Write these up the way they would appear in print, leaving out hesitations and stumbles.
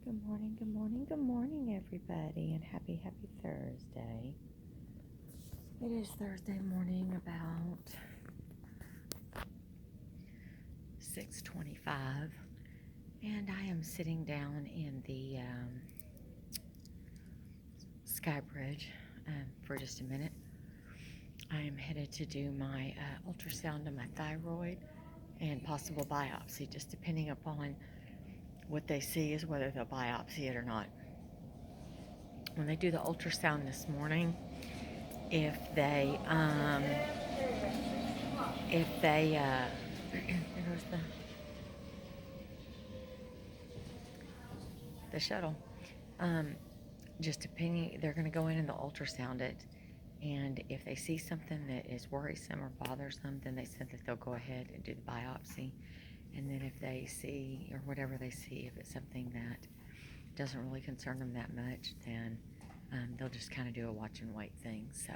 Good morning, good morning, good morning, everybody, and happy Thursday. It is Thursday morning, about 6:25, and I am sitting down in the Sky Bridge for just a minute. I am headed to do my ultrasound of my thyroid and possible biopsy, just depending upon what they see is whether they'll biopsy it or not. When they do the ultrasound this morning, if they there goes the shuttle. Just depending, they're going to go in and they'll ultrasound it, and if they see something that is worrisome or bothersome, then they said that they'll go ahead and do the biopsy. And then if they see, or whatever they see, if it's something that doesn't really concern them that much, then they'll just kind of do a watch and wait thing. So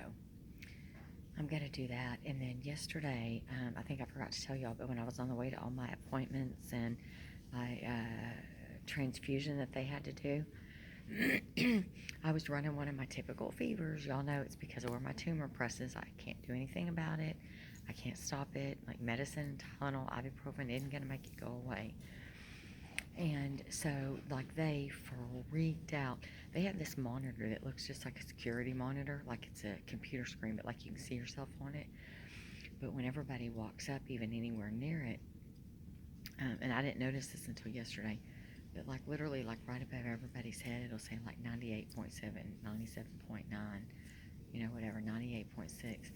I'm going to do that. And then yesterday, I think I forgot to tell y'all, but when I was on the way to all my appointments and my transfusion that they had to do, I was running one of my typical fevers. Y'all know it's because of where my tumor presses. I can't do anything about it. I can't stop it. Like medicine, Tylenol, ibuprofen isn't going to make it go away. And so, like, they freaked out. They have this monitor that looks just like a security monitor, like it's a computer screen, but like you can see yourself on it. But when everybody walks up, even anywhere near it, and I didn't notice this until yesterday, but like literally, like right above everybody's head, it'll say like 98.7, 97.9, whatever, 98.6.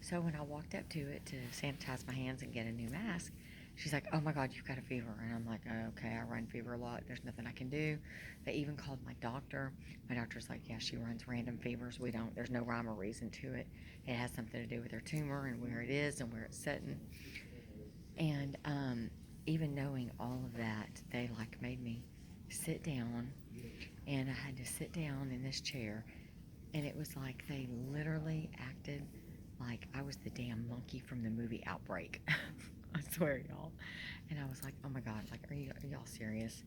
So when I walked up to it to sanitize my hands and get a new mask, she's like, "Oh my God, you've got a fever." And I'm like, "Oh, okay, I run fever a lot. There's nothing I can do." They even called my doctor. My doctor's like, "Yeah, she runs random fevers. There's no rhyme or reason to it. It has something to do with her tumor and where it is and where it's sitting." And even knowing all of that, they like made me sit down, and I had to sit down in this chair, and it was like they literally acted like I was the damn monkey from the movie Outbreak. I swear, y'all. And I was like, "Oh my God, like, are y'all serious?"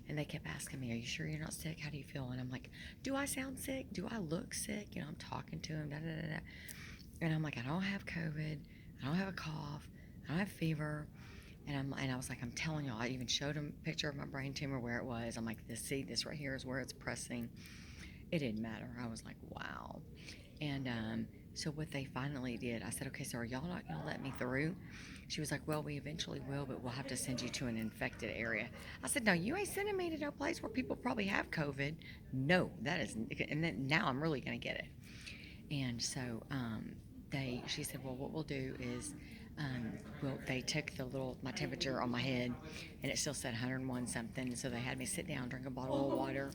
And they kept asking me, "Are you sure you're not sick? How do you feel?" And I'm like, "Do I sound sick? Do I look sick?" I'm talking to him, da da da da. And I'm like, "I don't have COVID. I don't have a cough. I don't have fever." And I was like, "I'm telling y'all." I even showed him a picture of my brain tumor where it was. I'm like, this right here is where it's pressing. It didn't matter. I was like, wow. And so what they finally did, I said, "Okay, so are y'all not going to let me through?" She was like, "Well, we eventually will, but we'll have to send you to an infected area." I said, "No, you ain't sending me to no place where people probably have COVID. No, that is." And then now I'm really going to get it. And so she said, "Well, what we'll do is, they took my temperature on my head, and it still said 101 something. So they had me sit down, drink a bottle of water."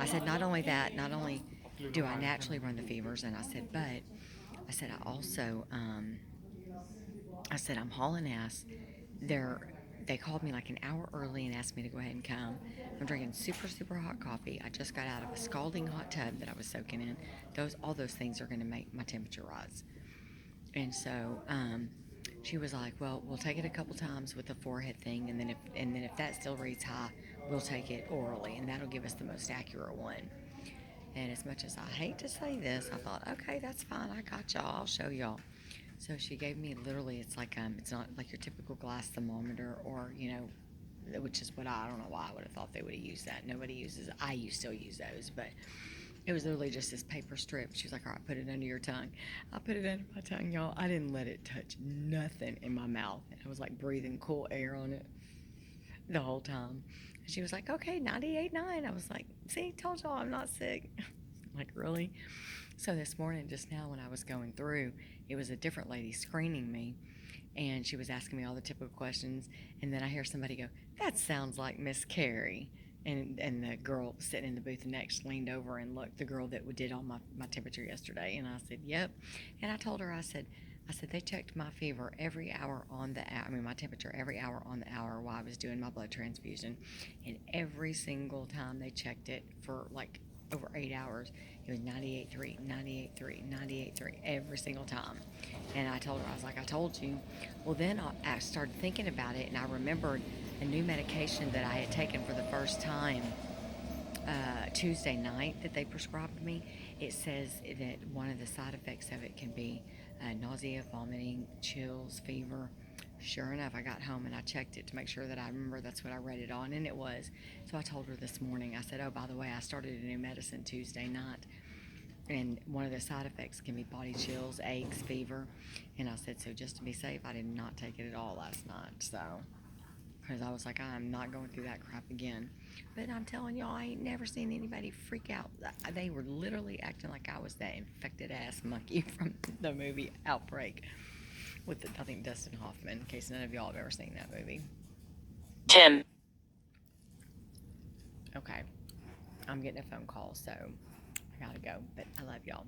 I said, "Not only that, not only do I naturally run the fevers," and I said, "but I said I also, I said I'm hauling ass. They called me like an hour early and asked me to go ahead and come. I'm drinking super, super hot coffee. I just got out of a scalding hot tub that I was soaking in. All those things are going to make my temperature rise." And so she was like, "Well, we'll take it a couple times with the forehead thing, and then if that still reads high, we'll take it orally, and that'll give us the most accurate one." And as much as I hate to say this, I thought, "Okay, that's fine. I got y'all. I'll show y'all." So she gave me literally, it's like it's not like your typical glass thermometer, or which is what I don't know why I would have thought they would have used that. Nobody uses. Still use those, but it was literally just this paper strip. She was like, "All right, put it under your tongue." I put it under my tongue, y'all. I didn't let it touch nothing in my mouth. I was like breathing cool air on it the whole time. And she was like, "Okay, 98.9." I was like, "See, told y'all I'm not sick." Like, really? So this morning, just now, when I was going through, it was a different lady screening me, and she was asking me all the typical questions. And then I hear somebody go, "That sounds like Miss Carri." And the girl sitting in the booth next leaned over and looked, the girl that did all my temperature yesterday. And I said, "Yep." And I told her, I said, "They checked my fever every hour on the hour, my temperature every hour on the hour while I was doing my blood transfusion. And every single time they checked it for like over 8 hours, it was 98.3, 98.3, 98.3 every single time." And I told her, I was like, "I told you." Well, then I started thinking about it, and I remembered a new medication that I had taken for the first time Tuesday night that they prescribed me, it says that one of the side effects of it can be nausea, vomiting, chills, fever. Sure enough, I got home and I checked it to make sure that I remember that's what I read it on, and it was. So I told her this morning, I said, oh, by the way, I started a new medicine Tuesday night, and one of the side effects can be body chills, aches, fever. And I said, so just to be safe, I did not take it at all last night. So, because I was like, I'm not going through that crap again. But I'm telling y'all, I ain't never seen anybody freak out. They were literally acting like I was that infected ass monkey from the movie Outbreak with, I think, Dustin Hoffman, in case none of y'all have ever seen that movie. Tim. Okay, I'm getting a phone call, so I gotta go. But I love y'all.